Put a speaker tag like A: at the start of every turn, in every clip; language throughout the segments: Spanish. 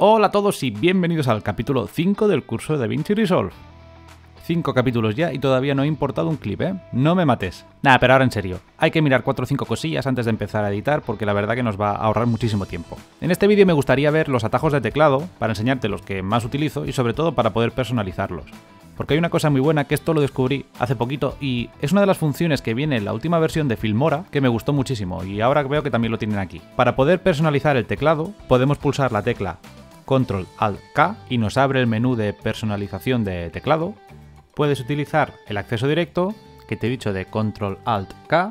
A: Hola a todos y bienvenidos al capítulo 5 del curso de DaVinci Resolve. 5 capítulos ya y todavía no he importado un clip, ¿eh? No me mates. Nada, pero ahora en serio, hay que mirar 4 o 5 cosillas antes de empezar a editar porque la verdad que nos va a ahorrar muchísimo tiempo. En este vídeo me gustaría ver los atajos de teclado para enseñarte los que más utilizo y sobre todo para poder personalizarlos. Porque hay una cosa muy buena que esto lo descubrí hace poquito y es una de las funciones que viene en la última versión de Filmora que me gustó muchísimo y ahora veo que también lo tienen aquí. Para poder personalizar el teclado podemos pulsar la tecla Control-Alt-K y nos abre el menú de personalización de teclado. Puedes utilizar el acceso directo, que te he dicho de Control-Alt-K,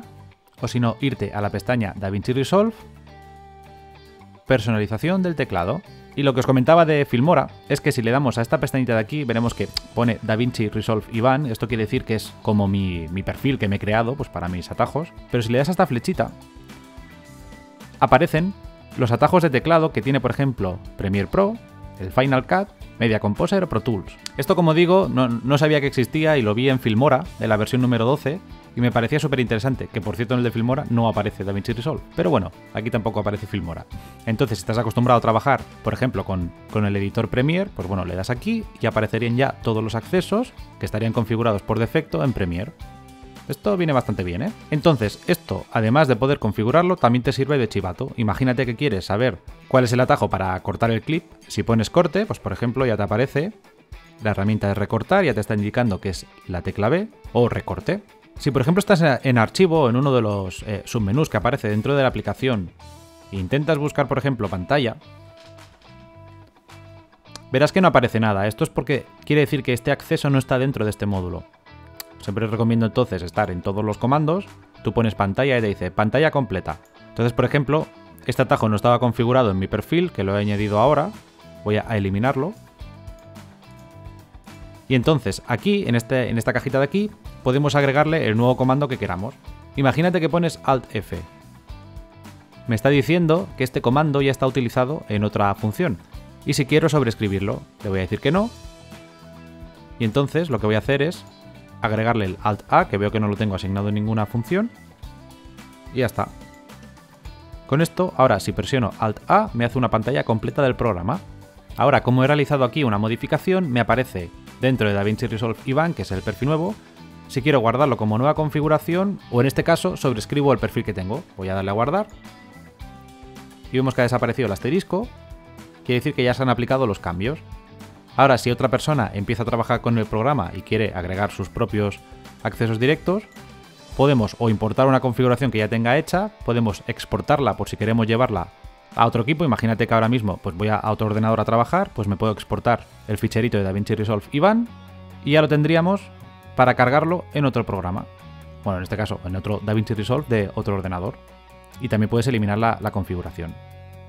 A: o si no, irte a la pestaña DaVinci Resolve, personalización del teclado. Y lo que os comentaba de Filmora es que si le damos a esta pestañita de aquí, veremos que pone DaVinci Resolve Iván. Esto quiere decir que es como mi perfil que me he creado pues para mis atajos. Pero si le das a esta flechita, aparecen los atajos de teclado que tiene, por ejemplo, Premiere Pro, el Final Cut, Media Composer o Pro Tools. Esto, como digo, no sabía que existía y lo vi en Filmora, en la versión número 12, y me parecía súper interesante, que por cierto en el de Filmora no aparece DaVinci Resolve. Pero bueno, aquí tampoco aparece Filmora. Entonces, si estás acostumbrado a trabajar, por ejemplo, con el editor Premiere, pues bueno, le das aquí y aparecerían ya todos los accesos que estarían configurados por defecto en Premiere. Esto viene bastante bien, ¿eh? Entonces, esto, además de poder configurarlo, también te sirve de chivato. Imagínate que quieres saber cuál es el atajo para cortar el clip. Si pones corte, pues por ejemplo ya te aparece la herramienta de recortar, ya te está indicando que es la tecla B o recorte. Si por ejemplo estás en archivo o en uno de los submenús que aparece dentro de la aplicación e intentas buscar por ejemplo pantalla, verás que no aparece nada. Esto es porque quiere decir que este acceso no está dentro de este módulo. Siempre recomiendo entonces estar en todos los comandos, tú pones pantalla y te dice pantalla completa. Entonces, por ejemplo, este atajo no estaba configurado en mi perfil, que lo he añadido ahora, voy a eliminarlo. Y entonces aquí, en esta cajita de aquí, podemos agregarle el nuevo comando que queramos. Imagínate que pones Alt F. Me está diciendo que este comando ya está utilizado en otra función. Y si quiero sobreescribirlo, le voy a decir que no. Y entonces lo que voy a hacer es agregarle el Alt A, que veo que no lo tengo asignado en ninguna función, y ya está. Con esto, ahora si presiono Alt A, me hace una pantalla completa del programa. Ahora, como he realizado aquí una modificación, me aparece dentro de DaVinci Resolve Iván, que es el perfil nuevo, si quiero guardarlo como nueva configuración, o en este caso, sobrescribo el perfil que tengo. Voy a darle a guardar, y vemos que ha desaparecido el asterisco, quiere decir que ya se han aplicado los cambios. Ahora, si otra persona empieza a trabajar con el programa y quiere agregar sus propios accesos directos, podemos o importar una configuración que ya tenga hecha, podemos exportarla por si queremos llevarla a otro equipo. Imagínate que ahora mismo pues voy a otro ordenador a trabajar, pues me puedo exportar el ficherito de DaVinci Resolve Iván y ya lo tendríamos para cargarlo en otro programa. Bueno, en este caso, en otro DaVinci Resolve de otro ordenador. Y también puedes eliminar la configuración.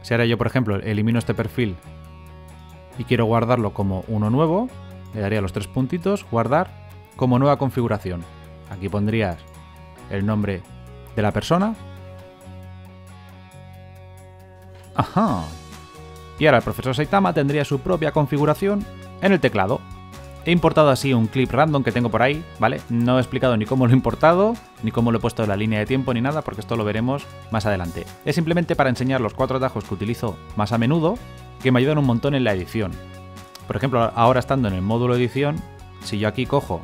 A: Si ahora yo, por ejemplo, elimino este perfil y quiero guardarlo como uno nuevo, le daría los 3 puntitos, guardar como nueva configuración. Aquí pondrías el nombre de la persona. Ajá. Y ahora el profesor Saitama tendría su propia configuración en el teclado. He importado así un clip random que tengo por ahí, ¿vale? No he explicado ni cómo lo he importado, ni cómo lo he puesto en la línea de tiempo, ni nada, porque esto lo veremos más adelante. Es simplemente para enseñar los 4 atajos que utilizo más a menudo, que me ayudan un montón en la edición. Por ejemplo, ahora estando en el módulo edición, si yo aquí cojo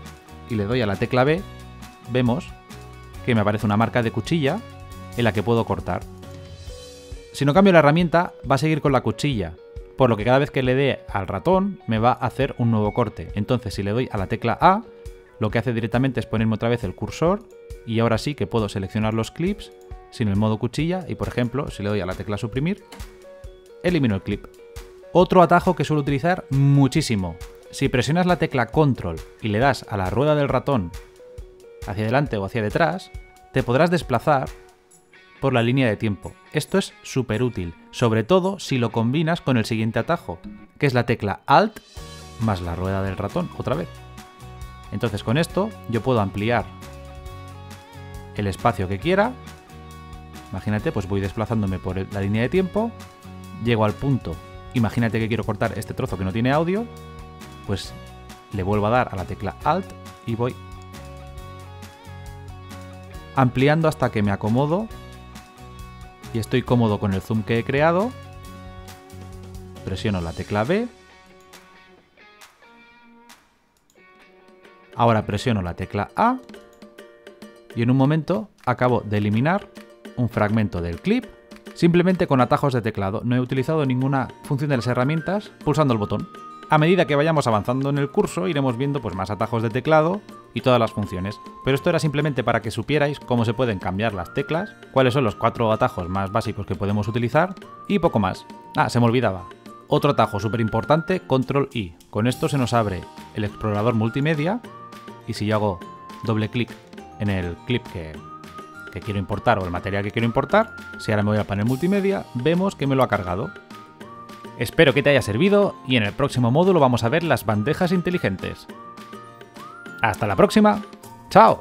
A: y le doy a la tecla B, vemos que me aparece una marca de cuchilla en la que puedo cortar. Si no cambio la herramienta, va a seguir con la cuchilla, por lo que cada vez que le dé al ratón me va a hacer un nuevo corte. Entonces, si le doy a la tecla A, lo que hace directamente es ponerme otra vez el cursor y ahora sí que puedo seleccionar los clips sin el modo cuchilla y, por ejemplo, si le doy a la tecla suprimir, elimino el clip. Otro atajo que suelo utilizar muchísimo. Si presionas la tecla Control y le das a la rueda del ratón hacia adelante o hacia detrás, te podrás desplazar por la línea de tiempo. Esto es súper útil, sobre todo si lo combinas con el siguiente atajo, que es la tecla Alt más la rueda del ratón otra vez. Entonces con esto yo puedo ampliar el espacio que quiera. Imagínate, pues voy desplazándome por la línea de tiempo, llego al punto. Imagínate que quiero cortar este trozo que no tiene audio, pues le vuelvo a dar a la tecla Alt y voy ampliando hasta que me acomodo y estoy cómodo con el zoom que he creado. presiono la tecla B. Ahora presiono la tecla A. Y en un momento acabo de eliminar un fragmento del clip simplemente con atajos de teclado. No he utilizado ninguna función de las herramientas pulsando el botón. A medida que vayamos avanzando en el curso iremos viendo pues más atajos de teclado y todas las funciones. Pero esto era simplemente para que supierais cómo se pueden cambiar las teclas, cuáles son los 4 atajos más básicos que podemos utilizar y poco más. Ah, se me olvidaba. Otro atajo súper importante, Control I. Con esto se nos abre el explorador multimedia y si yo hago doble clic en el clip que quiero importar o el material que quiero importar, si ahora me voy al panel multimedia, vemos que me lo ha cargado. Espero que te haya servido y en el próximo módulo vamos a ver las bandejas inteligentes. ¡Hasta la próxima! ¡Chao!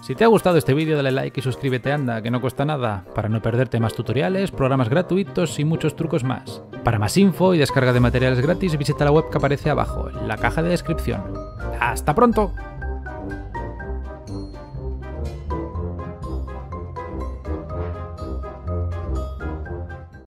A: Si te ha gustado este vídeo dale like y suscríbete, anda, que no cuesta nada, para no perderte más tutoriales, programas gratuitos y muchos trucos más. Para más info y descarga de materiales gratis visita la web que aparece abajo, en la caja de descripción. ¡Hasta pronto!